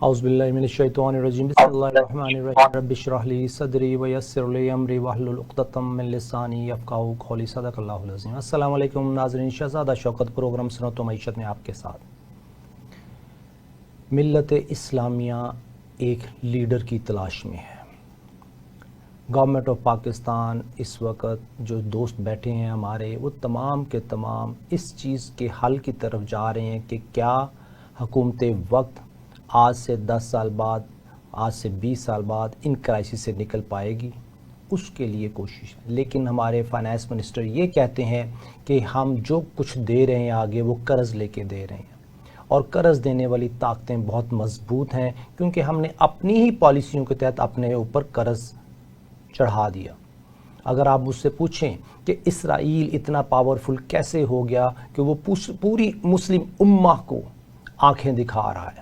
اعوذ باللہ من الشیطان الرجیم بسم اللہ الرحمن الرحیم رب اشرح لی صدری ویسر لی امری واحلل عقدۃ من لسانی یفقہوا قولی صدق اللہ العظیم۔ السلام علیکم ناظرین، شہزادہ شوکت پروگرام صنعت و معیشت میں آپ کے ساتھ۔ ملت اسلامیہ ایک لیڈر کی تلاش میں ہے۔ گورنمنٹ آف پاکستان اس وقت جو دوست بیٹھے ہیں ہمارے، وہ تمام کے تمام اس چیز کے حل کی طرف جا رہے ہیں کہ کیا حکومت وقت آج سے 10 سال بعد، آج سے 20 سال بعد ان کرائسس سے نکل پائے گی، اس کے لیے کوشش ہے۔ لیکن ہمارے فائنانس منسٹر یہ کہتے ہیں کہ ہم جو کچھ دے رہے ہیں آگے وہ قرض لے کے دے رہے ہیں، اور قرض دینے والی طاقتیں بہت مضبوط ہیں کیونکہ ہم نے اپنی ہی پالیسیوں کے تحت اپنے اوپر قرض چڑھا دیا۔ اگر آپ مجھ سے پوچھیں کہ اسرائیل اتنا پاورفل کیسے ہو گیا کہ وہ پوری مسلم امہ کو آنکھیں دکھا رہا ہے۔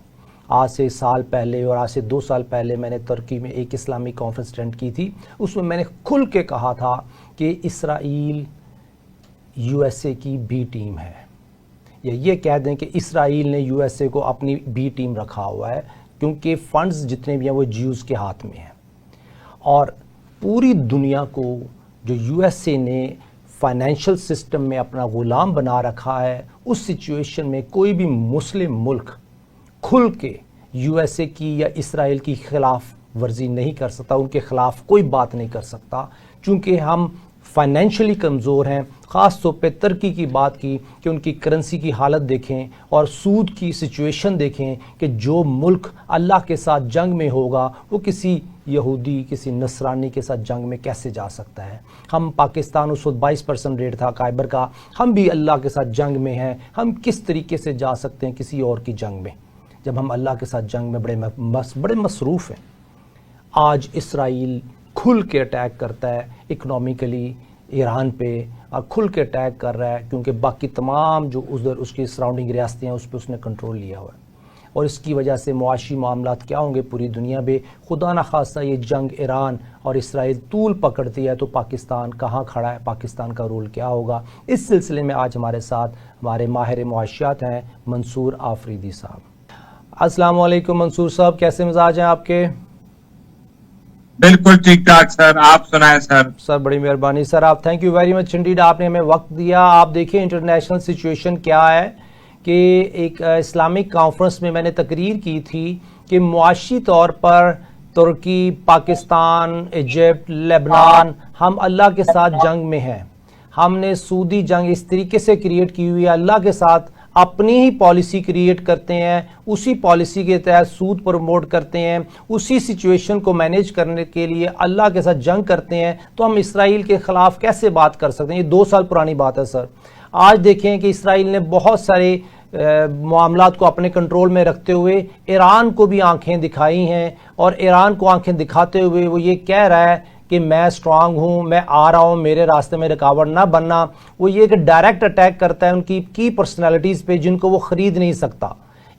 آج سے سال پہلے اور آج سے 2 سال پہلے میں نے ترکی میں ایک اسلامی کانفرنس اٹینڈ کی تھی، اس میں نے کھل کے کہا تھا کہ اسرائیل یو ایس اے کی بی ٹیم ہے، یا یہ کہہ دیں کہ اسرائیل نے یو ایس اے کو اپنی بی ٹیم رکھا ہوا ہے، کیونکہ فنڈز جتنے بھی ہیں وہ جیوز کے ہاتھ میں ہیں۔ اور پوری دنیا کو جو یو ایس اے نے فائنینشل سسٹم میں اپنا غلام بنا رکھا ہے، اس سچویشن میں کوئی بھی مسلم ملک کھل کے یو ایس اے کی یا اسرائیل کی خلاف ورزی نہیں کر سکتا، ان کے خلاف کوئی بات نہیں کر سکتا، چونکہ ہم فائنینشلی کمزور ہیں۔ خاص طور پہ ترکی کی بات کی کہ ان کی کرنسی کی حالت دیکھیں اور سود کی سچویشن دیکھیں کہ جو ملک اللہ کے ساتھ جنگ میں ہوگا وہ کسی یہودی، کسی نصرانی کے ساتھ جنگ میں کیسے جا سکتا ہے۔ ہم پاکستان اس وقت 22% ریٹ تھا خیبر کا، ہم بھی اللہ کے ساتھ جنگ میں ہیں، ہم کس طریقے سے جا سکتے ہیں کسی اور کی جنگ میں جب ہم اللہ کے ساتھ جنگ میں بڑے مصروف ہیں۔ آج اسرائیل کھل کے اٹیک کرتا ہے اکنامکلی ایران پہ، اور کھل کے اٹیک کر رہا ہے کیونکہ باقی تمام جو ادھر اس کی سراؤنڈنگ ریاستیں ہیں اس پہ اس نے کنٹرول لیا ہوا ہے، اور اس کی وجہ سے معاشی معاملات کیا ہوں گے پوری دنیا میں۔ خدا نخواستہ یہ جنگ ایران اور اسرائیل طول پکڑتی ہے تو پاکستان کہاں کھڑا ہے، پاکستان کا رول کیا ہوگا؟ اس سلسلے میں آج ہمارے ساتھ ہمارے ماہر معاشیات ہیں منصور آفریدی صاحب۔ السلام علیکم منصور صاحب، کیسے مزاج ہیں آپ کے؟ بالکل ٹھیک ٹھاک سر، آپ سنائیں سر۔ سر بڑی مہربانی سر، آپ thank you very much indeed, آپ نے ہمیں وقت دیا۔ آپ دیکھیں انٹرنیشنل سچویشن کیا ہے کہ ایک اسلامک کانفرنس میں نے تقریر کی تھی کہ معاشی طور پر ترکی، پاکستان، ایجپٹ، لبنان، ہم اللہ کے ساتھ جنگ میں ہیں۔ ہم نے سودی جنگ اس طریقے سے کریٹ کی ہوئی ہے، اللہ کے ساتھ اپنی ہی پالیسی کریٹ کرتے ہیں، اسی پالیسی کے تحت سود پروموٹ کرتے ہیں، اسی سچویشن کو مینیج کرنے کے لیے اللہ کے ساتھ جنگ کرتے ہیں، تو ہم اسرائیل کے خلاف کیسے بات کر سکتے ہیں؟ یہ 2 سال پرانی بات ہے سر۔ آج دیکھیں کہ اسرائیل نے بہت سارے معاملات کو اپنے کنٹرول میں رکھتے ہوئے ایران کو بھی آنکھیں دکھائی ہیں، اور ایران کو آنکھیں دکھاتے ہوئے وہ یہ کہہ رہا ہے کہ میں اسٹرانگ ہوں، میں آ رہا ہوں، میرے راستے میں رکاوٹ نہ بننا۔ وہ یہ کہ ڈائریکٹ اٹیک کرتا ہے ان کی پرسنالٹیز پہ جن کو وہ خرید نہیں سکتا۔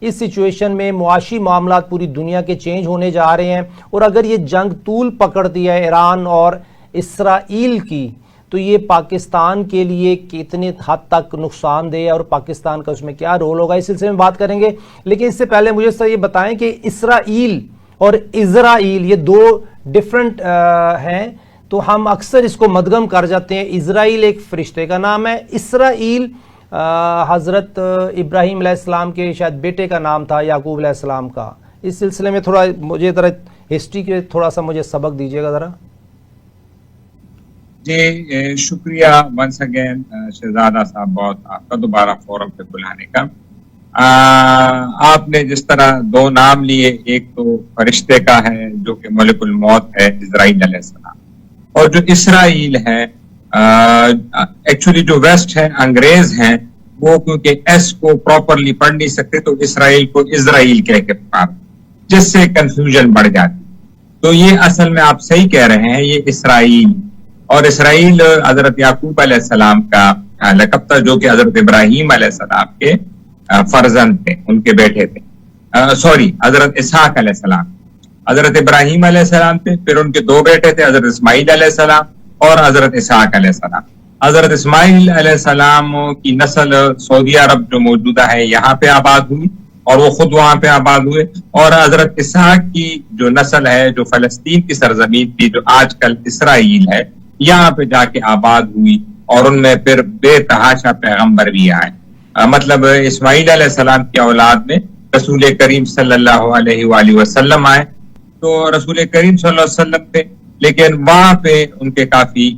اس سچویشن میں معاشی معاملات پوری دنیا کے چینج ہونے جا رہے ہیں، اور اگر یہ جنگ طول پکڑتی ہے ایران اور اسرائیل کی تو یہ پاکستان کے لیے کتنی حد تک نقصان دہ ہے اور پاکستان کا اس میں کیا رول ہوگا، اس سلسلے میں بات کریں گے۔ لیکن اس سے پہلے مجھے سر یہ بتائیں کہ اسرائیل اور اسرائیل یہ 2 ڈیفرنٹ ہیں، تو ہم اکثر اس کو مدغم کر جاتے ہیں۔ اسرائیل ایک فرشتے کا نام ہے، اسرائیل حضرت ابراہیم علیہ السلام کے شاید بیٹے کا نام تھا، یعقوب علیہ السلام کا۔ اس سلسلے میں تھوڑا مجھے ذرا ہسٹری کے تھوڑا سا مجھے سبق دیجیے گا ذرا۔ جی شکریہ ونس اگین شہزادہ صاحب، بہت آپ کا دوبارہ فورم پہ بلانے کا۔ آپ نے جس طرح 2 نام لیے، ایک تو فرشتے کا ہے جو کہ ملک الموت ہے اسرائیل علیہ السلام، اور جو اسرائیل ہے ایکچولی جو ویسٹ ہے انگریز ہیں وہ کیونکہ ایس کو پراپرلی پڑھ نہیں سکتے تو اسرائیل کو اسرائیل کہہ کے پکار، جس سے کنفیوژن بڑھ جاتی۔ تو یہ اصل میں آپ صحیح کہہ رہے ہیں، یہ اسرائیل، اور اسرائیل حضرت یعقوب علیہ السلام کا لقب تھا جو کہ حضرت ابراہیم علیہ السلام کے فرزند تھے، ان کے بیٹے تھے، حضرت اسحاق علیہ السلام۔ حضرت ابراہیم علیہ السلام تھے، پھر ان کے 2 بیٹے تھے، حضرت اسماعیل علیہ السلام اور حضرت اسحاق علیہ السلام۔ حضرت اسماعیل علیہ السلام کی نسل سعودی عرب جو موجودہ ہے یہاں پہ آباد ہوئی، اور وہ خود وہاں پہ آباد ہوئے. اور حضرت اسحاق کی جو نسل ہے جو فلسطین کی سرزمین تھی جو آج کل اسرائیل ہے, یہاں پہ جا کے آباد ہوئی, اور ان میں پھر بے تحاشا پیغمبر بھی آئے. مطلب اسماعیل علیہ السلام کی اولاد میں رسول کریم صلی اللہ علیہ وآلہ وسلم آئے. تو رسول کریم صلی اللہ علیہ وسلم تھے, لیکن وہاں پہ ان کے کافی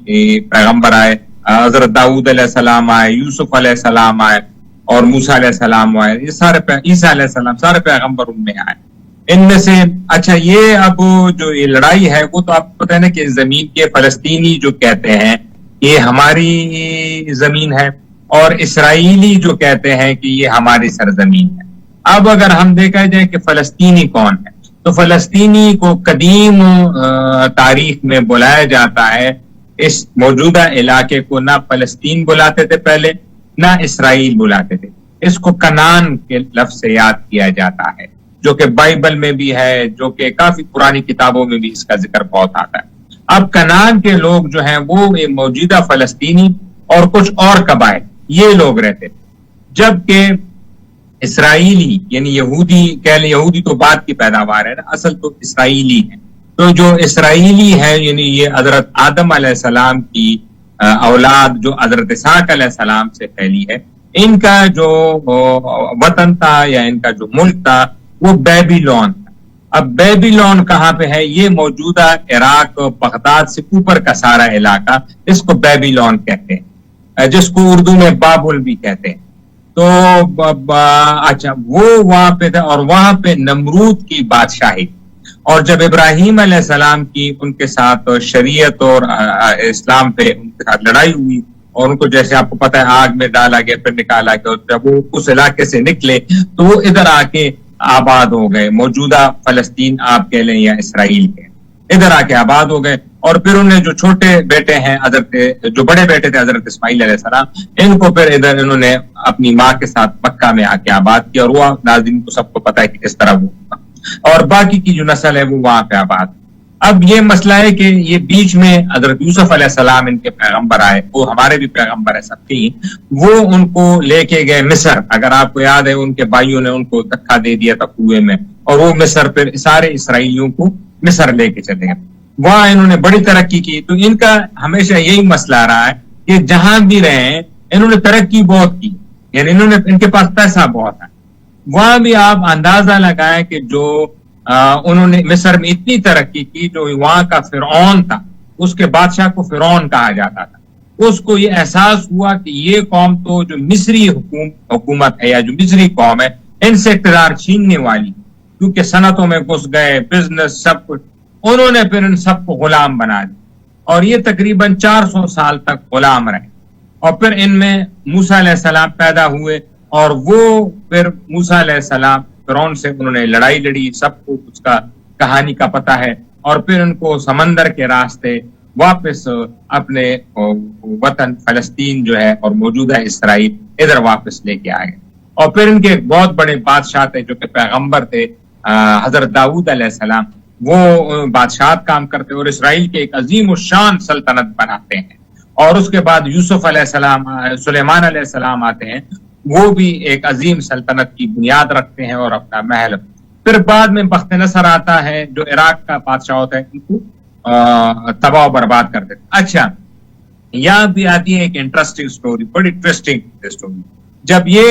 پیغمبر آئے. حضرت داؤد علیہ السلام آئے, یوسف علیہ السلام آئے, اور موسیٰ علیہ السلام آئے. یہ سارے عیسیٰ علیہ السلام سارے پیغمبر ان میں آئے. ان میں سے اچھا یہ اب جو یہ لڑائی ہے وہ تو آپ کو پتہ ہے نا کہ زمین کے فلسطینی جو کہتے ہیں یہ ہماری زمین ہے, اور اسرائیلی جو کہتے ہیں کہ یہ ہماری سرزمین ہے. اب اگر ہم دیکھا جائے کہ فلسطینی کون ہے, تو فلسطینی کو قدیم تاریخ میں بلایا جاتا ہے, اس موجودہ علاقے کو نہ فلسطین بلاتے تھے پہلے, نہ اسرائیل بلاتے تھے. اس کو کنان کے لفظ سے یاد کیا جاتا ہے, جو کہ بائبل میں بھی ہے, جو کہ کافی پرانی کتابوں میں بھی اس کا ذکر بہت آتا ہے. اب کنان کے لوگ جو ہیں وہ موجودہ فلسطینی اور کچھ اور قبائل یہ لوگ رہتے تھے, جبکہ اسرائیلی یعنی یہودی کہہ لیں, یہودی تو بعد کی پیداوار ہے نا, اصل تو اسرائیلی ہے. تو جو اسرائیلی ہے یعنی یہ حضرت آدم علیہ السلام کی اولاد جو حضرت اسحاق علیہ السلام سے پھیلی ہے, ان کا جو وطن تھا یا ان کا جو ملک تھا وہ بیبیلون تھا. اب بیبیلون کہاں پہ ہے؟ یہ موجودہ عراق بغداد سے اوپر کا سارا علاقہ, اس کو بیبیلون کہتے ہیں, جس کو اردو میں بابل بھی کہتے ہیں. تو اچھا وہ وہاں پہ تھا, اور وہاں پہ نمرود کی بادشاہی. اور جب ابراہیم علیہ السلام کی ان کے ساتھ شریعت اور اسلام پہ ان کے ساتھ لڑائی ہوئی, اور ان کو جیسے آپ کو پتہ ہے آگ میں ڈالا گیا پھر نکالا گیا, اور جب وہ اس علاقے سے نکلے تو وہ ادھر آ کے آباد ہو گئے, موجودہ فلسطین آپ کہہ لیں یا اسرائیل کے, ادھر آ کے آباد ہو گئے. اور پھر انہیں جو چھوٹے بیٹے ہیں حضرت, جو بڑے بیٹے تھے حضرت اسماعیل علیہ السلام, ان کو پھر ادھر انہوں نے اپنی ماں کے ساتھ مکہ میں آ کے آباد کیا, اور وہ ناظرین کو سب کو پتہ ہے کہ کس طرح وہ ہوا, اور باقی کی جو نسل ہے وہ وہاں پہ آباد. اب یہ مسئلہ ہے کہ یہ بیچ میں حضرت یوسف علیہ السلام ان کے پیغمبر آئے, وہ ہمارے بھی پیغمبر ہے سب کی, وہ ان کو لے کے گئے مصر. اگر آپ کو یاد ہے ان کے بھائیوں نے ان کو دھکا دے دیا تھا کنویں میں, اور وہ مصر پھر سارے اسرائیلیوں کو مصر لے کے چلے گئے. وہاں انہوں نے بڑی ترقی کی. تو ان کا ہمیشہ یہی مسئلہ رہا ہے کہ جہاں بھی رہے انہوں نے ترقی بہت کی, یعنی ان کے پاس پیسہ بہت ہے. وہاں بھی آپ اندازہ لگائیں کہ جو انہوں نے مصر میں اتنی ترقی کی, جو وہاں کا فرعون تھا اس کے بادشاہ کو فرعون کہا جاتا تھا. اس کو یہ احساس ہوا کہ یہ قوم تو جو مصری حکومت ہے یا جو مصری قوم ہے ان سے اقتدار چھیننے والی, کیونکہ صنعتوں میں گھس گئے, بزنس سب کچھ, انہوں نے پھر ان سب کو غلام بنا دیا, اور یہ تقریباً 400 سال تک غلام رہے. اور پھر ان میں موسیٰ علیہ السلام پیدا ہوئے, اور وہ پھر موسیٰ علیہ السلام فرعون سے انہوں نے لڑائی لڑی, سب کو اس کا کہانی کا پتہ ہے, اور پھر ان کو سمندر کے راستے واپس اپنے وطن فلسطین جو ہے اور موجودہ اسرائیل ادھر واپس لے کے آئے. اور پھر ان کے ایک بہت بڑے بادشاہ تھے جو کہ پیغمبر تھے, حضرت داؤد علیہ السلام, وہ بادشاہت کام کرتے اور اسرائیل کے ایک عظیم الشان سلطنت بناتے ہیں. اور اس کے بعد یوسف علیہ السلام, سلیمان علیہ السلام آتے ہیں, وہ بھی ایک عظیم سلطنت کی بنیاد رکھتے ہیں اور اپنا محل. پھر بعد میں بخت نصر آتا ہے جو عراق کا بادشاہ ہوتا ہے, ان کو تباہ و برباد کر دیتے. اچھا یہاں بھی آتی ہے ایک انٹرسٹنگ سٹوری, بڑی انٹرسٹنگ سٹوری. جب یہ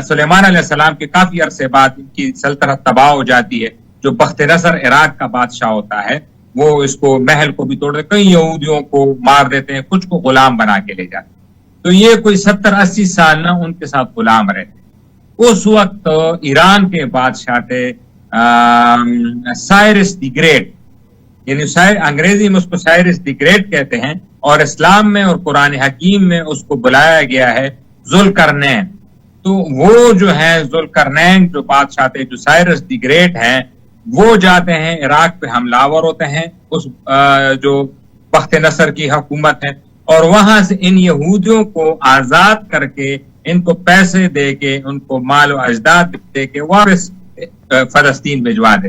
سلیمان علیہ السلام کے کافی عرصے بعد ان کی سلطنت تباہ ہو جاتی ہے, جو بخت نصر عراق کا بادشاہ ہوتا ہے وہ اس کو محل کو بھی توڑ دیتے, کئی یہودیوں کو مار دیتے ہیں, کچھ کو غلام بنا کے لے جاتے. تو یہ کوئی 70-80 سال نہ ان کے ساتھ غلام رہتے. اس وقت ایران کے بادشاہ تھے سائرس دی گریٹ, یعنی انگریزی میں اس کو سائرس دی گریٹ کہتے ہیں, اور اسلام میں اور قرآن حکیم میں اس کو بلایا گیا ہے ذوالقرنین. تو وہ جو ہے ذوالقرنین جو بادشاہ تھے, جو سائرس دی گریٹ ہیں, وہ جاتے ہیں عراق پہ حملہ آور ہوتے ہیں اس جو بخت نصر کی حکومت ہے, اور وہاں سے ان یہودیوں کو آزاد کر کے, ان کو پیسے دے کے, ان کو مال و اجداد دے کے واپس فلسطین بھجوا دے.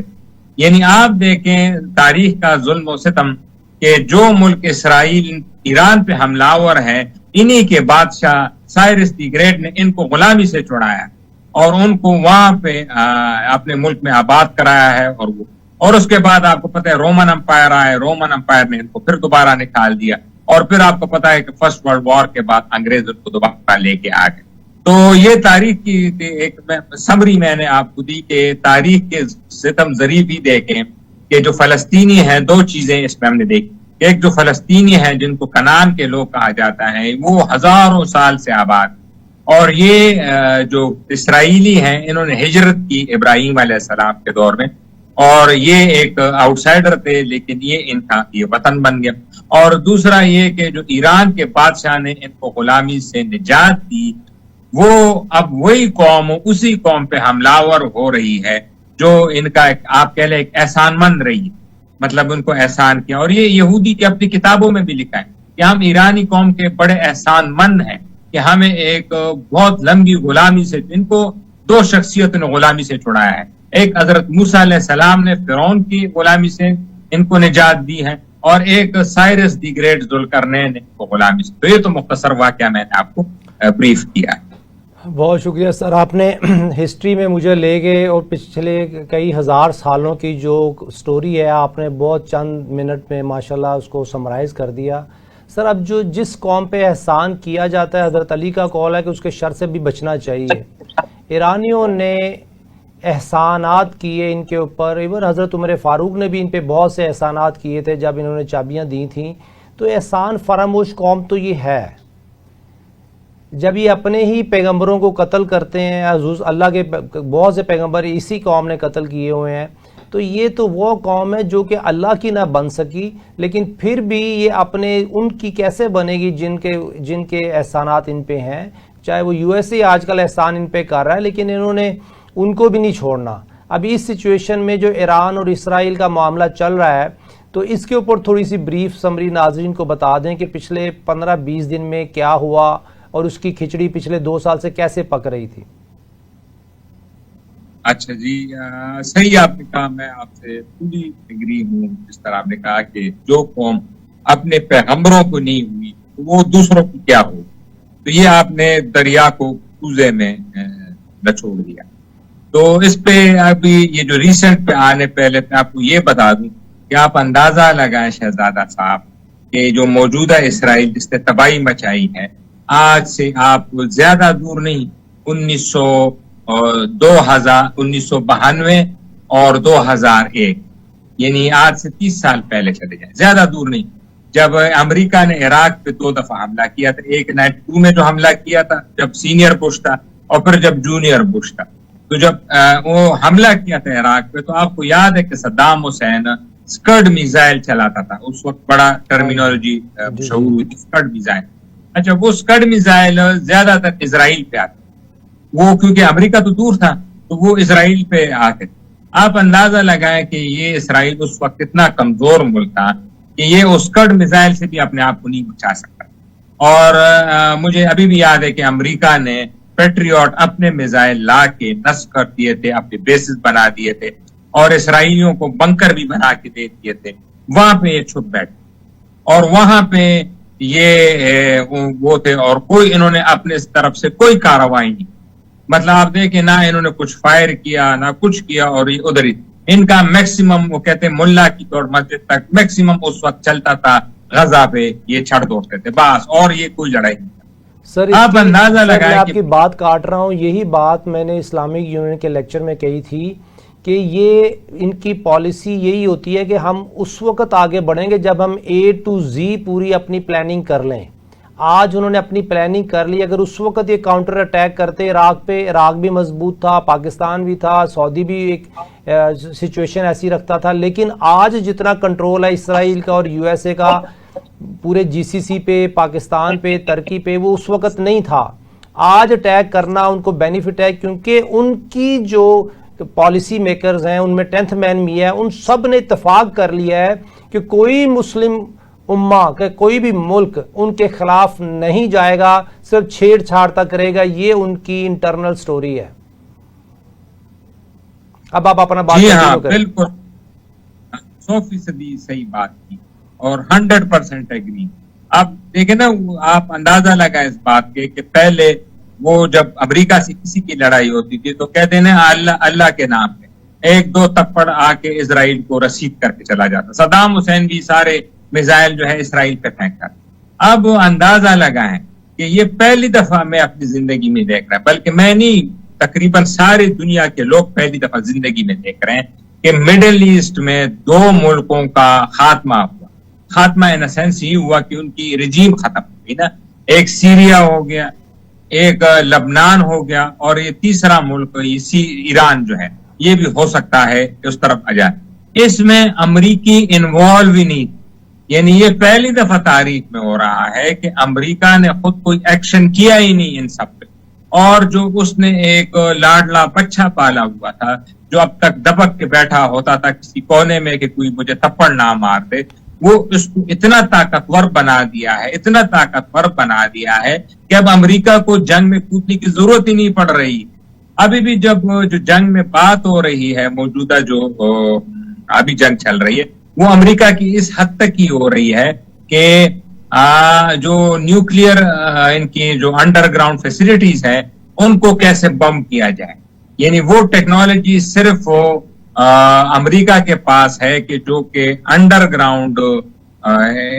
یعنی آپ دیکھیں تاریخ کا ظلم و ستم, کہ جو ملک اسرائیل ایران پہ حملہ آور ہے, انہی کے بادشاہ سائرس دی گریٹ نے ان کو غلامی سے چھڑایا, اور ان کو وہاں پہ اپنے ملک میں آباد کرایا ہے. اور اس کے بعد آپ کو پتہ ہے رومن امپائر آئے, رومن امپائر نے ان کو پھر دوبارہ نکال دیا, اور پھر آپ کو پتا ہے کہ فرسٹ ورلڈ وار کے بعد انگریز ان کو دوبارہ لے کے آ گئے. تو یہ تاریخ کی ایک سمری میں نے آپ کو دی کہ تاریخ کے ستم ذریع بھی دیکھیں کہ جو فلسطینی ہیں, دو چیزیں اس میں ہم نے دیکھی. ایک جو فلسطینی ہیں جن کو کنان کے لوگ کہا جاتا ہے, وہ ہزاروں سال سے آباد, اور یہ جو اسرائیلی ہیں انہوں نے ہجرت کی ابراہیم علیہ السلام کے دور میں, اور یہ ایک آؤٹ سائڈر تھے لیکن یہ ان کا یہ وطن بن گیا. اور دوسرا یہ کہ جو ایران کے بادشاہ نے ان کو غلامی سے نجات دی, وہ اب وہی قوم اسی قوم پہ حملہ ہو رہی ہے جو ان کا آپ کہہ لیں ایک احسان مند رہی ہے, مطلب ان کو احسان کیا. اور یہ یہودی کی اپنی کتابوں میں بھی لکھا ہے کہ ہم ایرانی قوم کے بڑے احسان مند ہیں کہ ہمیں ایک بہت لمبی غلامی سے, ان کو دو شخصیتوں نے غلامی سے چھڑایا ہے. ایک حضرت موسیٰ علیہ السلام نے فرعون کی غلامی سے ان کو نجات دی ہے, اور ایک سائرس دی گریٹ ذوالقرنین نے ان کو غلامی سے. تو یہ تو مختصر واقعہ میں نے آپ کو بریف کیا. بہت شکریہ سر, آپ نے ہسٹری میں مجھے لے گئے اور پچھلے کئی ہزار سالوں کی جو سٹوری ہے آپ نے بہت چند منٹ میں ماشاءاللہ اس کو سمرائز کر دیا. سر اب جو جس قوم پہ احسان کیا جاتا ہے, حضرت علی کا قول ہے کہ اس کے شر سے بھی بچنا چاہیے. ایرانیوں نے احسانات کیے ان کے اوپر, ایون حضرت عمر فاروق نے بھی ان پہ بہت سے احسانات کیے تھے جب انہوں نے چابیاں دی تھیں. تو احسان فراموش قوم تو یہ ہے. جب یہ اپنے ہی پیغمبروں کو قتل کرتے ہیں, اللہ کے بہت سے پیغمبر اسی قوم نے قتل کیے ہوئے ہیں, تو یہ تو وہ قوم ہے جو کہ اللہ کی نہ بن سکی, لیکن پھر بھی یہ اپنے ان کی کیسے بنے گی جن کے احسانات ان پہ ہیں. چاہے وہ یو ایس اے آج کل احسان ان پہ کر رہا ہے, لیکن انہوں نے ان کو بھی نہیں چھوڑنا. ابھی اس سچویشن میں جو ایران اور اسرائیل کا معاملہ چل رہا ہے, تو اس کے اوپر تھوڑی سی بریف سمری ناظرین کو بتا دیں کہ پچھلے 15-20 دن میں کیا ہوا اور اس کی کھچڑی پچھلے 2 سال سے کیسے پک رہی تھی. اچھا جی, صحیح آپ نے کہا, میں آپ سے پوری اگری ہوں. جس طرح آپ نے کہا کہ جو قوم اپنے پیغمبروں کو نہیں ہوئی وہ دوسروں کی کیا ہو, تو یہ آپ نے دریا کو کوزے میں نچوڑ دیا. تو اس پہ ابھی یہ جو ریسنٹ پہ آنے پہلے میں آپ کو یہ بتا دوں کہ آپ اندازہ لگائیں شہزادہ صاحب کہ جو موجودہ اسرائیل جس نے تباہی مچائی ہے, آج سے آپ زیادہ دور نہیں, 1992 اور 2001, یعنی آج سے 30 سال پہلے چلے جائیں, زیادہ دور نہیں, جب امریکہ نے عراق پہ 2 دفعہ حملہ کیا تھا. ایک 92 میں جو حملہ کیا تھا جب سینئر بش تھا, اور پھر جب جونیئر بش تھا. تو جب وہ حملہ کیا تھا عراق پہ, تو آپ کو یاد ہے کہ صدام حسین اسکڈ میزائل چلاتا تھا. اس وقت بڑا ٹرمینالوجی مشہور ہوئی تھی, اسکڈ میزائل. اچھا, وہ اسکڈ میزائل زیادہ تر اسرائیل پہ آتے, وہ کیونکہ امریکہ تو دور تھا تو وہ اسرائیل پہ آتے. آپ اندازہ لگائیں کہ یہ اسرائیل اس وقت اتنا کمزور ملک تھا کہ یہ اسکڈ میزائل سے بھی اپنے آپ کو نہیں بچا سکتا. اور مجھے ابھی بھی یاد ہے کہ امریکہ نے پیٹریوٹ اپنے میزائل لا کے نصب کر دیے تھے, اپنے بیسز بنا دیے تھے, اور اسرائیلیوں کو بنکر بھی بنا کے دے دیے تھے. وہاں پہ یہ چھپ بیٹھے, اور وہاں پہ یہ وہ تھے, اور کوئی انہوں نے اپنے طرف سے کوئی کارروائی نہیں. مطلب آپ دیکھیں, نہ انہوں نے کچھ فائر کیا نہ کچھ کیا, اور یہ ادھر ہی ان کا میکسیمم, وہ کہتے ہیں ملا کی طور مسجد تک میکسیمم اس وقت چلتا تھا غزہ پہ, یہ چھڑ دوڑتے تھے بس, اور یہ کوئی لڑائی نہیں. سر آپ اندازہ لگائیں, میں آپ کی بات کاٹ رہا ہوں, یہی بات میں نے اسلامک یونین کے لیکچر میں کہی تھی کہ یہ ان کی پالیسی یہی ہوتی ہے کہ ہم اس وقت آگے بڑھیں گے جب ہم A to Z پوری اپنی پلاننگ کر لیں. آج انہوں نے اپنی پلاننگ کر لی. اگر اس وقت یہ کاؤنٹر اٹیک کرتے عراق پہ, عراق بھی مضبوط تھا, پاکستان بھی تھا, سعودی بھی ایک سچویشن ایسی رکھتا تھا, لیکن آج جتنا کنٹرول ہے اسرائیل کا اور USA کا پورے GCC پہ, پاکستان پہ, ترکی پہ, وہ اس وقت نہیں تھا. آج اٹیک کرنا ان کو بینیفٹ ہے, کیونکہ ان کی جو پالیسی میکرز ہیں ان میں 10th مین بھی ہے, ان سب نے اتفاق کر لیا ہے کہ کوئی مسلم امہ کہ کوئی بھی ملک ان کے خلاف نہیں جائے گا, صرف چھیڑ چھاڑ تک کرے گا. یہ ان کی انٹرنل سٹوری ہے. اب آپ اپنا بات کریں. بالکل 100% صحیح بات کی اور 100% ایگری. اب دیکھیں نا, آپ اندازہ لگا اس بات کے کہ پہلے وہ جب امریکہ سے کسی کی لڑائی ہوتی تھی تو کہتے ہیں اللہ کے نام پہ ایک دو تپڑ آ کے اسرائیل کو رسید کر کے چلا جاتا. صدام حسین بھی سارے میزائل جو ہے اسرائیل پہ پھینکتا. اب اندازہ لگائیں کہ یہ پہلی دفعہ میں اپنی زندگی میں دیکھ رہا, بلکہ میں نہیں, تقریباً ساری دنیا کے لوگ پہلی دفعہ زندگی میں دیکھ رہے ہیں کہ مڈل ایسٹ میں دو ملکوں کا خاتمہ ہوا. خاتمہ ان سینس ہی ہوا کہ ان کی رجیم ختم ہو گئی نا. ایک سیریا ہو گیا, ایک لبنان ہو گیا, اور یہ تیسرا ملک ایران جو ہے یہ بھی ہو سکتا ہے کہ اس طرف آ جائے. اس میں امریکی انوالو ہی نہیں, یعنی یہ پہلی دفعہ تاریخ میں ہو رہا ہے کہ امریکہ نے خود کوئی ایکشن کیا ہی نہیں ان سب پہ. اور جو اس نے ایک لاڈلا بچہ پالا ہوا تھا جو اب تک دبک کے بیٹھا ہوتا تھا کسی کونے میں کہ کوئی مجھے تھپڑ نہ مار دے, وہ اس کو اتنا طاقتور بنا دیا ہے, اتنا طاقتور بنا دیا ہے کہ اب امریکہ کو جنگ میں کودنے کی ضرورت ہی نہیں پڑ رہی. ابھی بھی جو جنگ میں بات ہو رہی ہے, موجودہ جو ابھی جنگ چل رہی ہے, وہ امریکہ کی اس حد تک ہی ہو رہی ہے کہ جو نیوکلیئر ان کی جو انڈر گراؤنڈ فیسلٹیز ہیں ان کو کیسے بم کیا جائے. یعنی وہ ٹیکنالوجی صرف امریکہ کے پاس ہے کہ جو کہ انڈر گراؤنڈ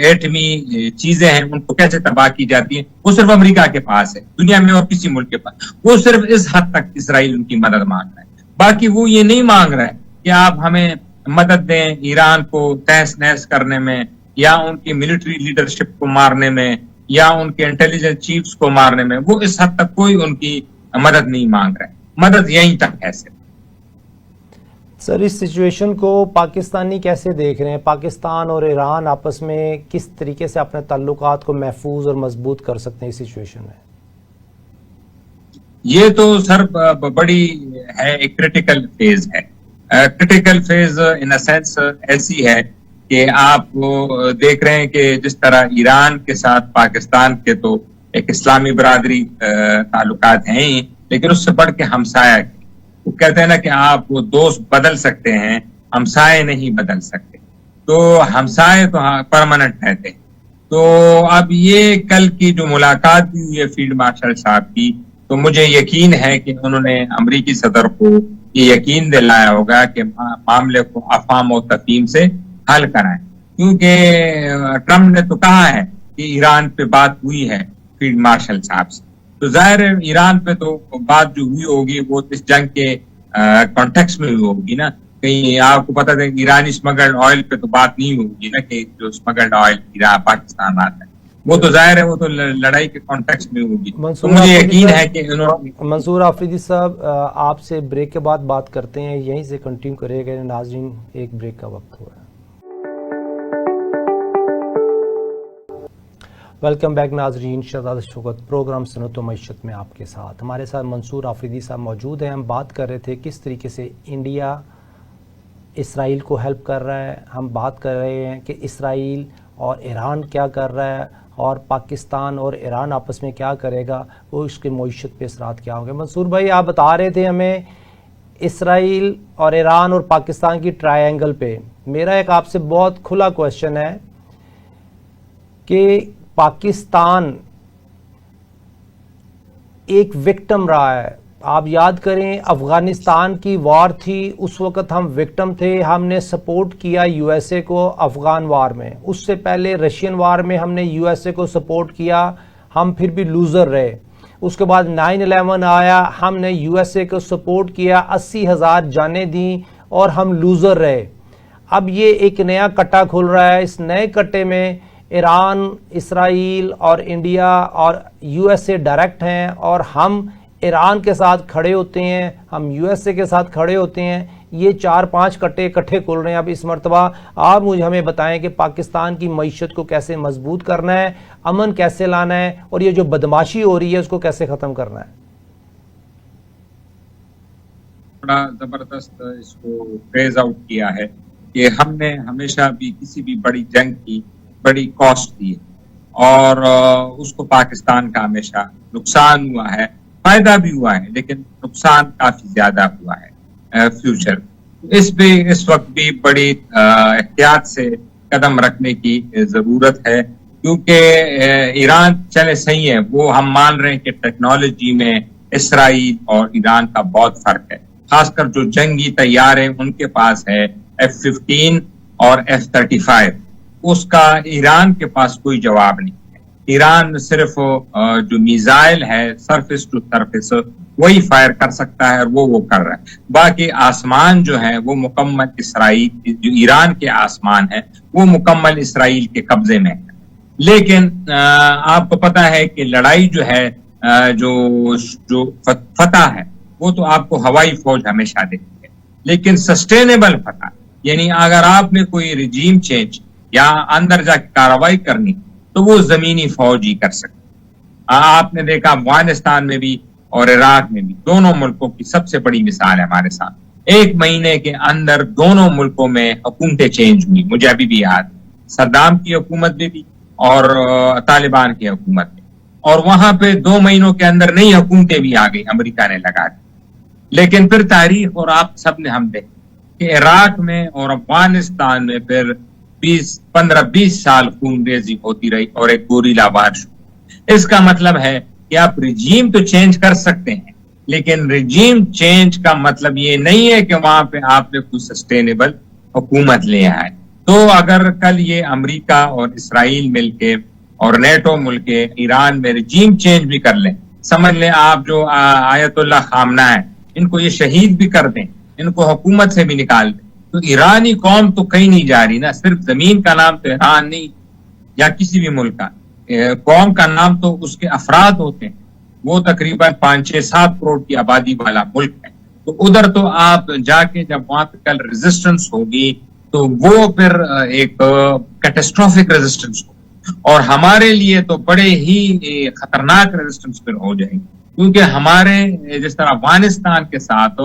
ایٹمی چیزیں ہیں ان کو کیسے تباہ کی جاتی ہیں, وہ صرف امریکہ کے پاس ہے, دنیا میں اور کسی ملک کے پاس. وہ صرف اس حد تک اسرائیل ان کی مدد مانگ رہا ہے. باقی وہ یہ نہیں مانگ رہا ہے کہ آپ ہمیں مدد دیں ایران کو تہس نہس کرنے میں, یا ان کی ملٹری لیڈرشپ کو مارنے میں, یا ان کے انٹیلیجنس چیفز کو مارنے میں. وہ اس حد تک کوئی ان کی مدد نہیں مانگ رہا ہے. مدد یہیں تک ہے صرف. سر, اس سچویشن کو پاکستانی کیسے دیکھ رہے ہیں؟ پاکستان اور ایران آپس میں کس طریقے سے اپنے تعلقات کو محفوظ اور مضبوط کر سکتے ہیں اس سچویشن میں؟ یہ تو سر بڑی ہے, ایک کریٹیکل فیز ہے. کریٹیکل فیز ان سینس ایسی ہے کہ آپ دیکھ رہے ہیں کہ جس طرح ایران کے ساتھ پاکستان کے تو ایک اسلامی برادری تعلقات ہیں ہی, لیکن اس سے بڑھ کے ہمسایہ کے. وہ کہتے ہیں نا کہ آپ وہ دوست بدل سکتے ہیں, ہمسائے نہیں بدل سکتے. تو ہمسائے تو پرماننٹ رہتے. تو اب یہ کل کی جو ملاقات بھی ہوئی ہے فیلڈ مارشل صاحب کی, تو مجھے یقین ہے کہ انہوں نے امریکی صدر کو یہ یقین دلایا ہوگا کہ معاملے کو افہام و تفہیم سے حل کرائیں. کیونکہ ٹرمپ نے تو کہا ہے کہ ایران پہ بات ہوئی ہے فیلڈ مارشل صاحب سے, تو ظاہر ہے ایران پہ تو بات جو ہوئی ہوگی وہ اس جنگ کے کانٹیکس میں ہوئی ہوگی نا. کہیں آپ کو پتا تھا ایرانی اسمگلڈ آئل پہ تو بات نہیں ہوگی نا, کہ جو اسمگلڈ آئل ایران پاکستان آتا ہے وہ تو ظاہر ہے وہ تو لڑائی کے کانٹیکس میں ہوگی. تو مجھے یقین ہے کہ منصور آفریدی صاحب, آپ سے بریک کے بعد بات کرتے ہیں, یہیں سے کنٹینیو کرے گا. ناظرین, ایک بریک کا وقت ہوا ہے. ویلکم بیک ناظرین, شہزاد شوکت پروگرام صنعت و معیشت میں آپ کے ساتھ. ہمارے ساتھ منصور آفریدی صاحب موجود ہیں. ہم بات کر رہے تھے کس طریقے سے انڈیا اسرائیل کو ہیلپ کر رہا ہے. ہم بات کر رہے ہیں کہ اسرائیل اور ایران کیا کر رہا ہے, اور پاکستان اور ایران آپس میں کیا کرے گا, وہ اس کے معیشت پہ اثرات کیا ہوں گے. منصور بھائی, آپ بتا رہے تھے ہمیں اسرائیل اور ایران اور پاکستان کی ٹرائی اینگل پہ. میرا ایک آپ سے بہت کھلا کویشچن ہے کہ پاکستان ایک وکٹم رہا ہے. آپ یاد کریں افغانستان کی وار تھی, اس وقت ہم وکٹم تھے. ہم نے سپورٹ کیا یو ایس اے کو افغان وار میں. اس سے پہلے رشین وار میں ہم نے یو ایس اے کو سپورٹ کیا, ہم پھر بھی لوزر رہے. اس کے بعد 9/11 آیا, ہم نے یو ایس اے کو سپورٹ کیا, 80,000 جانیں دیں اور ہم لوزر رہے. اب یہ ایک نیا کٹا کھل رہا ہے. اس نئے کٹے میں ایران, اسرائیل اور انڈیا اور یو ایس اے ڈائریکٹ ہیں, اور ہم ایران کے ساتھ کھڑے ہوتے ہیں, ہم یو ایس اے کے ساتھ کھڑے ہوتے ہیں. یہ 4-5 کٹے اکٹھے کھل رہے ہیں. اب اس مرتبہ آپ ہمیں بتائیں کہ پاکستان کی معیشت کو کیسے مضبوط کرنا ہے, امن کیسے لانا ہے, اور یہ جو بدماشی ہو رہی ہے اس کو کیسے ختم کرنا ہے. بڑا زبردست اس کو فیز آؤٹ کیا ہے کہ ہم نے ہمیشہ بھی کسی بھی بڑی جنگ کی بڑی کاسٹ دی, اور اس کو پاکستان کا ہمیشہ نقصان ہوا ہے. فائدہ بھی ہوا ہے لیکن نقصان کافی زیادہ ہوا ہے فیوچر. اس وقت بھی بڑی احتیاط سے قدم رکھنے کی ضرورت ہے. کیونکہ ایران چلے صحیح ہے، وہ ہم مان رہے ہیں کہ ٹیکنالوجی میں اسرائیل اور ایران کا بہت فرق ہے، خاص کر جو جنگی طیارے ان کے پاس ہے F-15 اور F-35، اس کا ایران کے پاس کوئی جواب نہیں ہے۔ ایران صرف جو میزائل ہے سرفیس ٹو سرفیس وہی فائر کر سکتا ہے، اور وہ کر رہا ہے۔ باقی آسمان جو ہے وہ مکمل اسرائیل، جو ایران کے آسمان ہے وہ مکمل اسرائیل کے قبضے میں ہے۔ لیکن آپ کو پتا ہے کہ لڑائی جو ہے، جو فتح ہے وہ تو آپ کو ہوائی فوج ہمیشہ دیتی ہے، لیکن سسٹینیبل فتح، یعنی اگر آپ نے کوئی رجیم چینج یا اندر جا کے کارروائی کرنی تو وہ زمینی فوج ہی کر سکتی۔ آپ نے دیکھا افغانستان میں بھی اور عراق میں بھی، دونوں ملکوں کی سب سے بڑی مثال ہے ہمارے ساتھ، 1 مہینے کے اندر دونوں ملکوں میں حکومتیں چینج ہوئی، مجھے ابھی بھی یاد، صدام کی حکومت بھی تھی اور طالبان کی حکومت میں، اور وہاں پہ 2 مہینوں کے اندر نئی حکومتیں بھی آ گئی، امریکہ نے لگا دی۔ لیکن پھر تاریخ اور آپ سب نے ہم دیکھا کہ عراق میں اور افغانستان میں پھر 15-20 سال خون ریزی ہوتی رہی اور ایک گوریلا وار شروع۔ اس کا مطلب ہے کہ آپ رجیم تو چینج کر سکتے ہیں، لیکن رجیم چینج کا مطلب یہ نہیں ہے کہ وہاں پہ آپ نے کوئی سسٹینیبل حکومت لے آئے۔ تو اگر کل یہ امریکہ اور اسرائیل مل کے اور نیٹو مل کے ایران میں رجیم چینج بھی کر لیں، سمجھ لیں آپ جو آیت اللہ خامنہ ہے ان کو یہ شہید بھی کر دیں، ان کو حکومت سے بھی نکال دیں، تو ایرانی قوم تو کہیں نہیں جا رہی نا۔ صرف زمین کا نام تو ایران نہیں یا کسی بھی ملک کا، قوم کا نام تو اس کے افراد ہوتے ہیں۔ وہ تقریباً 5-6-7 کروڑ کی آبادی والا ملک ہے، تو ادھر تو آپ جا کے جب وہاں پہ کل ریزسٹنس ہوگی تو وہ پھر ایک کیٹاسٹروفک ریزسٹنس ہوگی، اور ہمارے لیے تو بڑے ہی خطرناک ریزسٹنس پھر ہو جائے گی، کیونکہ ہمارے جس طرح افغانستان کے ساتھ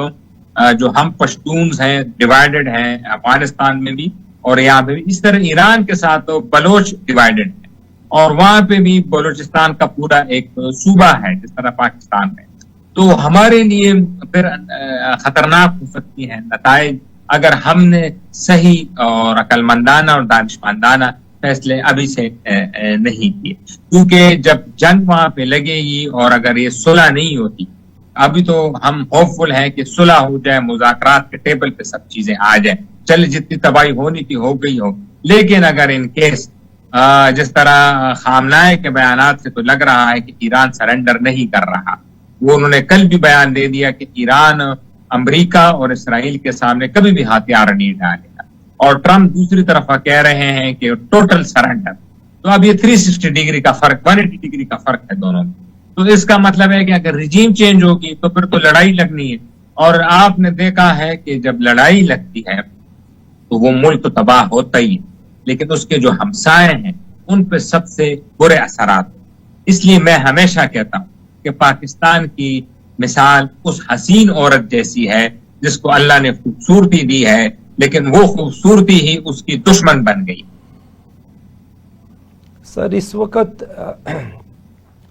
جو ہم پشتونز ہیں ڈیوائیڈڈ ہیں افغانستان میں بھی اور یہاں پہ بھی، اس طرح ایران کے ساتھ بلوچ ڈیوائیڈڈ ہیں، اور وہاں پہ بھی بلوچستان کا پورا ایک صوبہ ہے جس طرح پاکستان میں، تو ہمارے لیے پھر خطرناک ہو سکتی ہیں نتائج اگر ہم نے صحیح اور عقل مندانہ اور دانشمندانہ فیصلے ابھی سے نہیں کیے، کیونکہ جب جنگ وہاں پہ لگے گی اور اگر یہ صلح نہیں ہوتی، ابھی تو ہم ہوپ فل ہیں کہ صلح ہو جائے، مذاکرات کے ٹیبل پہ سب چیزیں آ جائیں، چل جتنی تباہی ہونی تھی ہو گئی ہو، لیکن اگر ان کیس جس طرح خامنہ کے بیانات سے تو لگ رہا ہے کہ ایران سرنڈر نہیں کر رہا، وہ انہوں نے کل بھی بیان دے دیا کہ ایران امریکہ اور اسرائیل کے سامنے کبھی بھی ہتھیار نہیں ڈالے گا، اور ٹرمپ دوسری طرف کہہ رہے ہیں کہ ٹوٹل سرنڈر۔ تو اب یہ 360 ڈگری کا فرق، 180 ڈگری کا فرق ہے دونوں میں۔ تو اس کا مطلب ہے کہ اگر رجیم چینج ہوگی تو پھر تو لڑائی لگنی ہے، اور آپ نے دیکھا ہے کہ جب لڑائی لگتی ہے تو وہ ملک تو تباہ ہوتا ہی ہے، لیکن اس کے جو ہمسائے ہیں ان پہ سب سے برے اثرات۔ اس لیے میں ہمیشہ کہتا ہوں کہ پاکستان کی مثال اس حسین عورت جیسی ہے جس کو اللہ نے خوبصورتی دی ہے، لیکن وہ خوبصورتی ہی اس کی دشمن بن گئی۔ سر اس وقت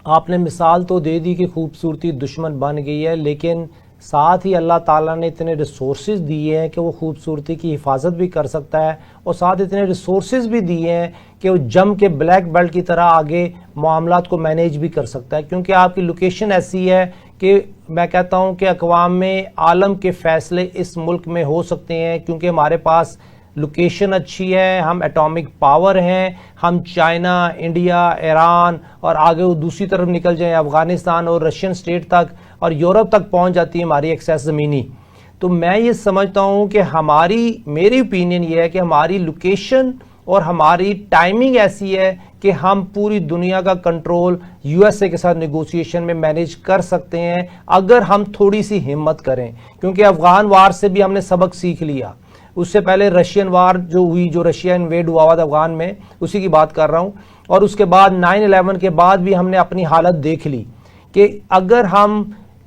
آپ نے مثال تو دے دی کہ خوبصورتی دشمن بن گئی ہے، لیکن ساتھ ہی اللہ تعالیٰ نے اتنے ریسورسز دیے ہیں کہ وہ خوبصورتی کی حفاظت بھی کر سکتا ہے، اور ساتھ اتنے ریسورسز بھی دیے ہیں کہ وہ جم کے بلیک بیلٹ کی طرح آگے معاملات کو مینیج بھی کر سکتا ہے، کیونکہ آپ کی لوکیشن ایسی ہے کہ میں کہتا ہوں کہ اقوام عالم کے فیصلے اس ملک میں ہو سکتے ہیں، کیونکہ ہمارے پاس لوکیشن اچھی ہے، ہم ایٹامک پاور ہیں، ہم چائنا، انڈیا، ایران اور آگے وہ دوسری طرف نکل جائیں افغانستان اور رشین سٹیٹ تک اور یورپ تک پہنچ جاتی ہے ہماری ایکسیس زمینی۔ تو میں یہ سمجھتا ہوں کہ میری اوپینین یہ ہے کہ ہماری لوکیشن اور ہماری ٹائمنگ ایسی ہے کہ ہم پوری دنیا کا کنٹرول یو ایس اے کے ساتھ نیگوسیشن میں مینیج کر سکتے ہیں اگر ہم تھوڑی سی ہمت کریں، کیونکہ افغان وار سے بھی ہم نے سبق سیکھ لیا، اس سے پہلے رشین وار جو ہوئی، جو رشیا انویڈ ہوا تھا افغان میں، اسی کی بات کر رہا ہوں، اور اس کے بعد 9/11 کے بعد بھی ہم نے اپنی حالت دیکھ لی کہ اگر ہم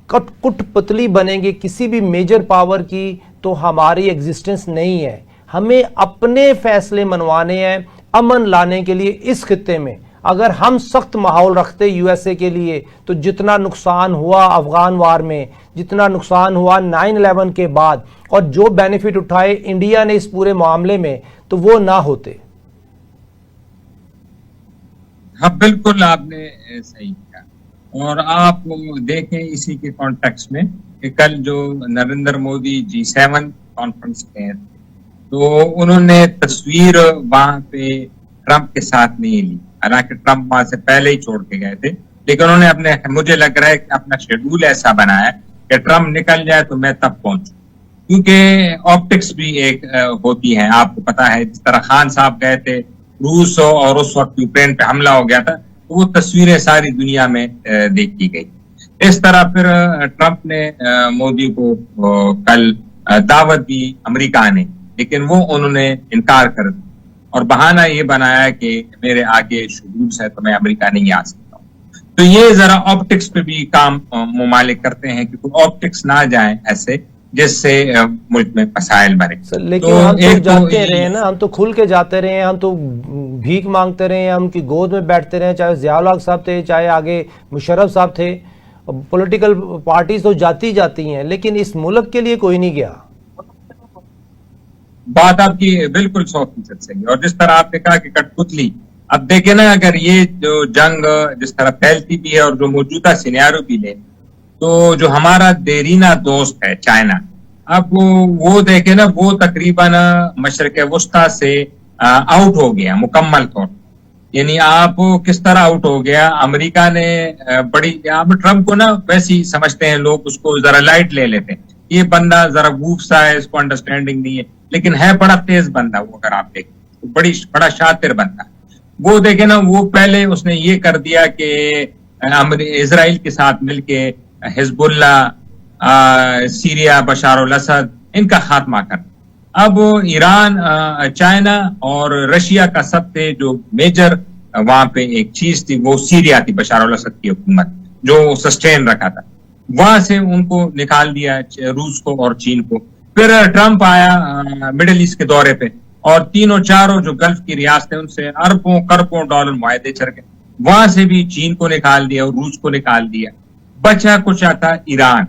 کٹ پتلی بنیں گے کسی بھی میجر پاور کی تو ہماری ایگزسٹنس نہیں ہے۔ ہمیں اپنے فیصلے منوانے ہیں امن لانے کے لیے اس خطے میں۔ اگر ہم سخت ماحول رکھتے یو ایس اے کے لیے تو جتنا نقصان ہوا افغان وار میں، جتنا نقصان ہوا 9/11 کے بعد، اور جو بینیفٹ اٹھائے انڈیا نے اس پورے معاملے میں، تو وہ نہ ہوتے۔ ہاں بالکل آپ نے صحیح کہا. اور آپ دیکھیں اسی کے کانٹیکس میں کہ کل جو نریندر مودی G7 کانفرنس میں تو انہوں نے تصویر وہاں پہ ٹرمپ کے ساتھ نہیں لی, حالانکہ ٹرمپ وہاں سے پہلے ہی چھوڑ کے گئے تھے, لیکن انہوں نے مجھے لگ رہا ہے کہ اپنا شیڈول ایسا بنایا کہ ٹرمپ نکل جائے تو میں تب پہنچوں, کیونکہ آپٹکس بھی ایک ہوتی ہیں. آپ کو پتا ہے جس طرح خان صاحب گئے تھے روس اور اس وقت یوکرین پہ حملہ ہو گیا تھا, تو وہ تصویریں ساری دنیا میں دیکھی گئی. اس طرح پھر ٹرمپ نے مودی کو کل دعوت دی امریکہ نے, لیکن وہ انہوں نے انکار کر دیا اور بہانہ یہ بنایا کہ میرے آگے شیڈولز ہے تو میں امریکہ نہیں آ سکتا ہوں. تو یہ ذرا آپٹکس پہ بھی کام ممالک کرتے ہیں کہ کوئی آپٹکس نہ جائیں ایسے جس سے ملک میں مسائل بنے. لیکن ہم تو جاتے رہے نا, ہم تو کھل کے جاتے رہے, ہم تو بھیک مانگتے رہے, ہم کی گود میں بیٹھتے رہے, چاہے ضیاء الحق صاحب تھے, چاہے آگے مشرف صاحب تھے. پولیٹیکل پارٹیز تو جاتی جاتی ہیں, لیکن اس ملک کے لیے کوئی نہیں گیا. بات آپ کی بالکل 100% صحیح. اور جس طرح آپ نے کہا کہ کٹ پتلی, اب دیکھیں نا اگر یہ جو جنگ جس طرح پھیلتی بھی ہے اور جو موجودہ سینیارو بھی لے, تو جو ہمارا دیرینہ دوست ہے چائنا, اب وہ دیکھیں نا وہ تقریباً مشرق وسطی سے آؤٹ ہو گیا مکمل طور. یعنی آپ کس طرح آؤٹ ہو گیا, امریکہ نے بڑی, اب ٹرمپ کو نا ویسے ہی سمجھتے ہیں لوگ, اس کو ذرا لائٹ لے لیتے ہیں, یہ بندہ ذرا گوف سا ہے, اس کو انڈرسٹینڈنگ نہیں ہے, لیکن ہے بڑا تیز بندہ وہ. اگر آپ دیکھیں بڑا شاطر بندہ. وہ دیکھیں نا وہ پہلے اس نے یہ کر دیا کہ اسرائیل کے ساتھ مل کے حزب اللہ, سیریا, بشار الاسد, ان کا خاتمہ کر. اب ایران, چائنا اور رشیا کا سب سے جو میجر وہاں پہ ایک چیز تھی وہ سیریا تھی, بشار الاسد کی حکومت جو سسٹین رکھا تھا, وہاں سے ان کو نکال دیا روس کو اور چین کو. پھر ٹرمپ آیا مڈل ایسٹ کے دورے پہ اور تینوں چاروں جو گلف کی ریاستیں ان سے اربوں کربوں ڈالر معاہدے چڑھ گئے, وہاں سے بھی چین کو نکال دیا اور روس کو نکال دیا. بچا کچھ آتا ایران.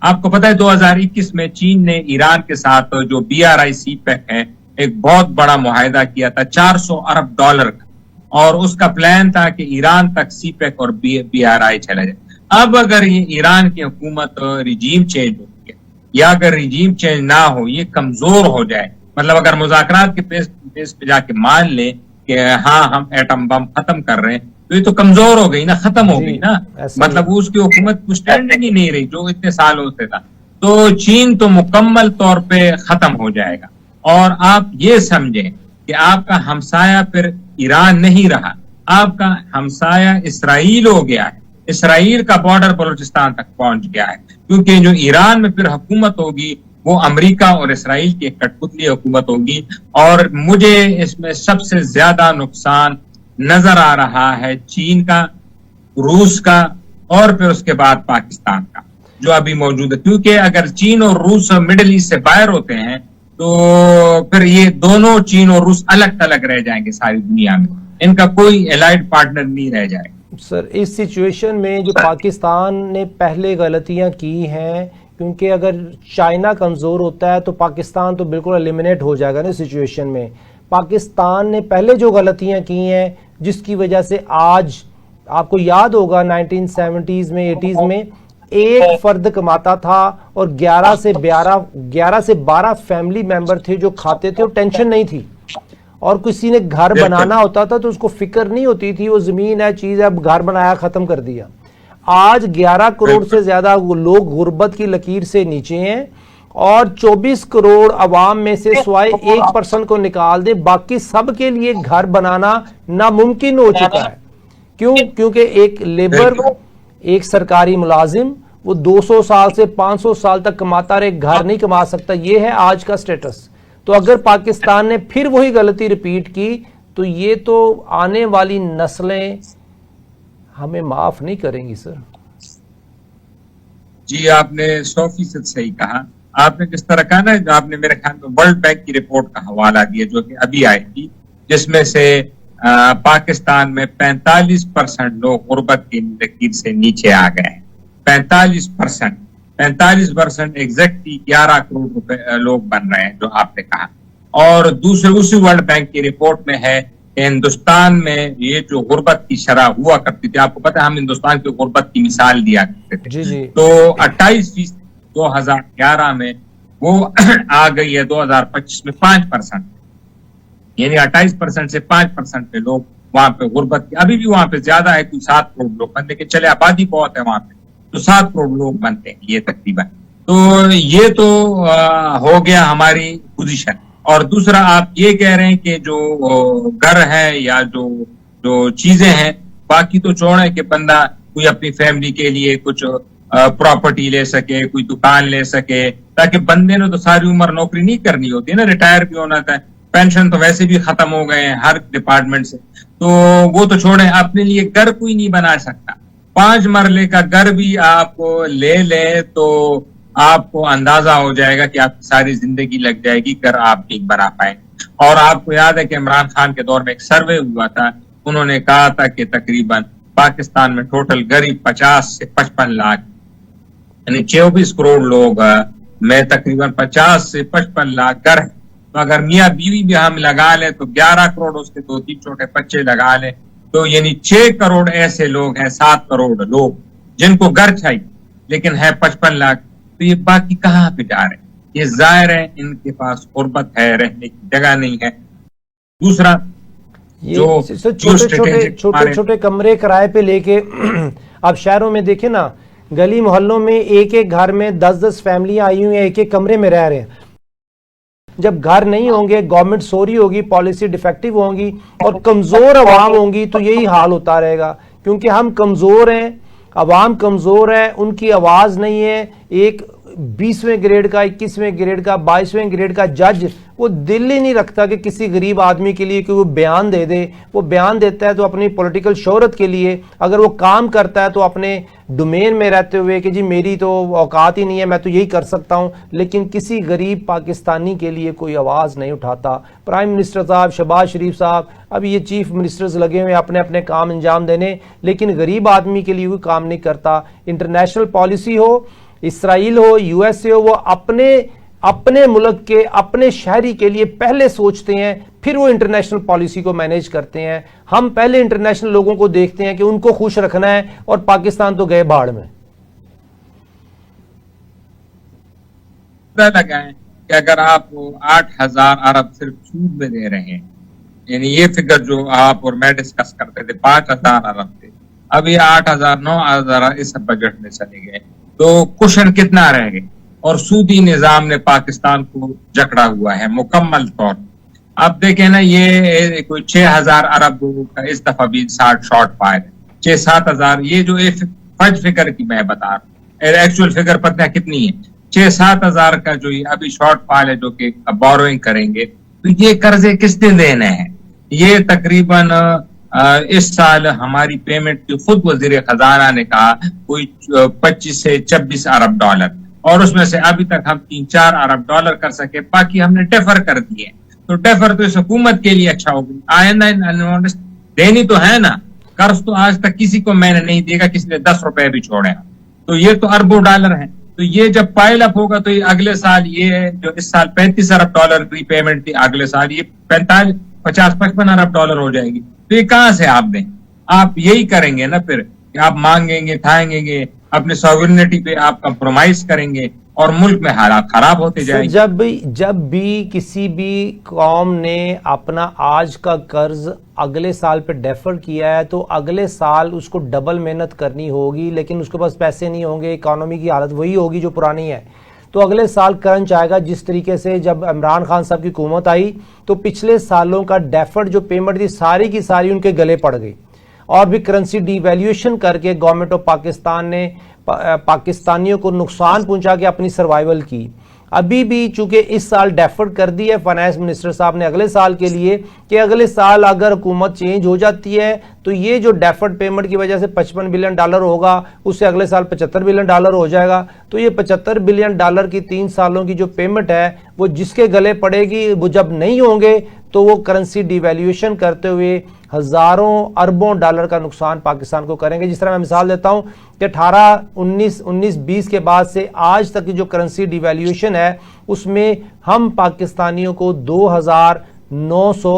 آپ کو پتا ہے 2021 میں چین نے ایران کے ساتھ جو BRI CPEC ہے ایک بہت بڑا معاہدہ کیا تھا $400 ارب کا, اور اس کا پلان تھا کہ ایران تک CPEC اور BRI چلا جائے. اب اگر یہ ایران کی حکومت ریجیم چینج ہو گیا, یا اگر ریجیم چینج نہ ہو, یہ کمزور ہو جائے, مطلب اگر مذاکرات کے پیس پہ جا کے مان لے کہ ہاں ہم ایٹم بم ختم کر رہے ہیں, تو یہ تو کمزور ہو گئی نا, ختم ہو گئی نا, مطلب اس کی حکومت کو اسٹینڈنگ ہی نہیں رہی جو اتنے سالوں سے تھا. تو چین تو مکمل طور پہ ختم ہو جائے گا. اور آپ یہ سمجھیں کہ آپ کا ہمسایہ پھر ایران نہیں رہا, آپ کا ہمسایہ اسرائیل ہو گیا ہے. اسرائیل کا بارڈر بلوچستان تک پہنچ گیا ہے, کیونکہ جو ایران میں پھر حکومت ہوگی وہ امریکہ اور اسرائیل کی ایک کٹ پتلی حکومت ہوگی. اور مجھے اس میں سب سے زیادہ نقصان نظر آ رہا ہے چین کا, روس کا, اور پھر اس کے بعد پاکستان کا جو ابھی موجود ہے. کیونکہ اگر چین اور روس مڈل ایسٹ سے باہر ہوتے ہیں تو پھر یہ دونوں چین اور روس الگ الگ رہ جائیں گے ساری دنیا میں, ان کا کوئی الائڈ پارٹنر نہیں رہ جائے گا. سر اس سچویشن میں جو پاکستان نے پہلے غلطیاں کی ہیں, کیونکہ اگر چائنا کمزور ہوتا ہے تو پاکستان تو بالکل ایلیمنیٹ ہو جائے گا نا سچویشن میں. پاکستان نے پہلے جو غلطیاں کی ہیں جس کی وجہ سے آج آپ کو یاد ہوگا 1970s میں 80s میں ایک فرد کماتا تھا اور 11 سے 12 فیملی ممبر تھے جو کھاتے تھے, اور ٹینشن نہیں تھی. اور کسی نے گھر بنانا ہوتا تھا تو اس کو فکر نہیں ہوتی تھی, وہ زمین ہے, چیز ہے, اب گھر بنایا, ختم کر دیا. آج 11 کروڑ سے زیادہ لوگ غربت کی لکیر سے نیچے ہیں, اور 24 کروڑ عوام میں سے سوائے 1% کو نکال دیں, باقی سب کے لیے گھر بنانا ناممکن ہو چکا ہے. کیوں؟ کیونکہ ایک لیبر, ایک سرکاری ملازم وہ 200 سال سے 500 سال تک کماتا رہے, گھر نہیں کما سکتا. یہ ہے آج کا سٹیٹس. تو اگر پاکستان نے پھر وہی غلطی ریپیٹ کی تو یہ تو آنے والی نسلیں ہمیں معاف نہیں کریں گی. سر جی آپ نے 100% صحیح کہا. آپ نے جس طرح کہا نا, آپ نے میرے خیال میں ورلڈ بینک کی رپورٹ کا حوالہ دیا جو کہ ابھی آئی تھی, جس میں سے پاکستان میں 45% لوگ غربت کی لکیر سے نیچے آ گئے ہیں. 45% ایگزیکٹلی 11 کروڑ روپے لوگ بن رہے ہیں جو آپ نے کہا. اور دوسرے اسی ورلڈ بینک کی رپورٹ میں ہے کہ ہندوستان میں یہ جو غربت کی شرح ہوا کرتی تھی، آپ کو پتہ ہے ہم ہندوستان کی غربت کی مثال دیا کرتے تھے، جی جی تو 28% 2011 میں وہ آ گئی ہے 2025 میں 5%، یعنی 28% سے 5% پہ لوگ وہاں پہ غربت کی، ابھی بھی وہاں پہ زیادہ ہے، کوئی 7 کروڑ لوگ بنتے کہ چلے، آبادی بہت ہے وہاں پہ، تو 7 کروڑ لوگ بنتے ہیں یہ تقریباً. تو یہ تو ہو گیا ہماری پوزیشن. اور دوسرا آپ یہ کہہ رہے ہیں کہ جو گھر ہے یا جو چیزیں ہیں باقی تو چھوڑیں کہ بندہ کوئی اپنی فیملی کے لیے کچھ پراپرٹی لے سکے، کوئی دکان لے سکے، تاکہ بندے نے تو ساری عمر نوکری نہیں کرنی ہوتی ہے نا، ریٹائر بھی ہونا تھا، پینشن تو ویسے بھی ختم ہو گئے ہیں ہر ڈپارٹمنٹ سے، تو وہ تو چھوڑیں، اپنے لیے گھر کوئی نہیں بنا سکتا. 5 مرلے کا گھر بھی آپ لے لیں تو آپ کو اندازہ ہو جائے گا کہ آپ کی ساری زندگی لگ جائے گی گھر آپ نہیں بنا پائیں. اور آپ کو یاد ہے کہ عمران خان کے دور میں ایک سروے ہوا تھا، انہوں نے کہا تھا کہ تقریباً پاکستان میں ٹوٹل غریب 50 سے 55 لاکھ، یعنی 24 کروڑ لوگ میں تقریباً 50 سے 55 لاکھ گھر ہیں. تو اگر میاں بیوی بھی ہم لگا لیں تو 11 کروڑ، اس کے 2-3 چھوٹے بچے لگا لیں تو یعنی 6 کروڑ ایسے لوگ ہیں، 7 کروڑ لوگ جن کو گھر چاہیے لیکن ہے 55 لاکھ. تو یہ باقی کہاں پہ جا رہے ہیں؟ یہ ظاہر ہے ان کے پاس غربت ہے، رہنے کی جگہ نہیں ہے. دوسرا جو چھوٹے چھوٹے کمرے کرائے پہ لے کے اب شہروں میں دیکھیں نا، گلی محلوں میں ایک ایک گھر میں 10-10 فیملیاں آئی ہوئی ہیں، ایک ایک کمرے میں رہ رہے ہیں. جب گھر نہیں ہوں گے، گورنمنٹ سوری ہوگی، پالیسی ڈیفیکٹیو ہوں گی اور کمزور عوام ہوں گی تو یہی حال ہوتا رہے گا. کیونکہ ہم کمزور ہیں، عوام کمزور ہے، ان کی آواز نہیں ہے. ایک 20ویں گریڈ کا، 21ویں گریڈ کا، 22ویں گریڈ کا جج وہ دل ہی نہیں رکھتا کہ کسی غریب آدمی کے لیے کہ وہ بیان دے دے. وہ بیان دیتا ہے تو اپنی پولیٹیکل شہرت کے لیے، اگر وہ کام کرتا ہے تو اپنے ڈومین میں رہتے ہوئے کہ جی میری تو اوقات ہی نہیں ہے، میں تو یہی کر سکتا ہوں. لیکن کسی غریب پاکستانی کے لیے کوئی آواز نہیں اٹھاتا. پرائم منسٹر صاحب، شہباز شریف صاحب، اب یہ چیف منسٹرز لگے ہوئے اپنے اپنے کام انجام دینے، لیکن غریب آدمی کے لیے کوئی کام نہیں کرتا. انٹرنیشنل پالیسی ہو، اسرائیل ہو، یو ایس اے ہو، وہ اپنے ملک کے اپنے شہری کے لیے پہلے سوچتے ہیں، پھر وہ انٹرنیشنل پالیسی کو مینیج کرتے ہیں. ہم پہلے انٹرنیشنل لوگوں کو دیکھتے ہیں کہ ان کو خوش رکھنا ہے، اور پاکستان تو گئے بھاڑ میں. لگائیں کہ اگر آپ 8,000 ارب صرف سود میں دے رہے ہیں، یعنی یہ فگر جو آپ اور میں ڈسکس کرتے تھے 5,000 ارب تھے، اب یہ 8,000 9,000 اس بجٹ میں چلے گئے تو کشن کتنا رہ گئے. اور سودی نظام نے پاکستان کو جکڑا ہوا ہے مکمل طور. اب دیکھیں نا، یہ کوئی 6,000 ارب کا اس دفعہ بھی شارٹ فائر ہے، 6-7 ہزار. یہ جو فج فگر کی میں بتا رہا ہوں، ایکچوئل فگر پتہ ہے کتنی ہے، 6-7 ہزار کا جو یہ ابھی شارٹ فال ہے جو کہ بوروئنگ کریں گے. تو یہ قرضے کس نے دینے ہیں؟ یہ تقریباً اس سال ہماری پیمنٹ کی خود وزیر خزانہ نے کہا کوئی 25 سے 26 ارب ڈالر، اور اس میں سے ابھی تک ہم 3-4 ارب ڈالر کر سکے، باقی ہم نے ڈیفر کر دیے. تو ڈیفر تو اس حکومت کے لیے اچھا ہوگی، آئندہ دینی تو ہے نا. قرض تو آج تک کسی کو میں نے نہیں دے گا، کسی نے 10 روپے بھی چھوڑے، تو یہ تو اربوں ڈالر ہیں. تو یہ جب پائل اپ ہوگا تو یہ اگلے سال، یہ جو اس سال 35 ارب ڈالر کی پیمنٹ تھی، اگلے سال یہ 50-55 ارب ڈالر ہو جائے گی. تو یہ کہاں سے آپ دیں؟ آپ یہی کریں گے نا پھر کہ آپ مانگیں گے، تھائیں گے، اپنے سوورنٹی پہ آپ کمپرومائز کریں گے اور ملک میں حالات خراب ہوتے جائیں گے. جب بھی کسی بھی قوم نے اپنا آج کا قرض اگلے سال پہ ڈیفر کیا ہے تو اگلے سال اس کو ڈبل محنت کرنی ہوگی، لیکن اس کے پاس پیسے نہیں ہوں گے، اکانومی کی حالت وہی ہوگی جو پرانی ہے. تو اگلے سال کرنچ آئے گا. جس طریقے سے جب عمران خان صاحب کی حکومت آئی تو پچھلے سالوں کا ڈیفرڈ جو پیمنٹ تھی ساری کی ساری ان کے گلے پڑ گئی، اور بھی کرنسی ڈی ویلیویشن کر کے گورنمنٹ آف پاکستان نے پاکستانیوں کو نقصان پہنچا کے اپنی سروائیول کی. ابھی بھی چونکہ اس سال ڈیفرڈ کر دی ہے فائنانس منسٹر صاحب نے اگلے سال کے لیے کہ اگلے سال اگر حکومت چینج ہو جاتی ہے تو یہ جو ڈیفرڈ پیمنٹ کی وجہ سے 55 بلین ڈالر ہوگا، اس سے اگلے سال 75 بلین ڈالر ہو جائے گا. تو یہ 75 بلین ڈالر کی 3 سالوں کی جو پیمنٹ ہے وہ جس کے گلے پڑے گی، وہ جب نہیں ہوں گے تو وہ کرنسی ڈی ویلیویشن کرتے ہوئے ہزاروں اربوں ڈالر کا نقصان پاکستان کو کریں گے. جس طرح میں مثال دیتا ہوں کہ 19-20 کے بعد سے آج تک کی جو کرنسی ڈی ویلیویشن ہے اس میں ہم پاکستانیوں کو $900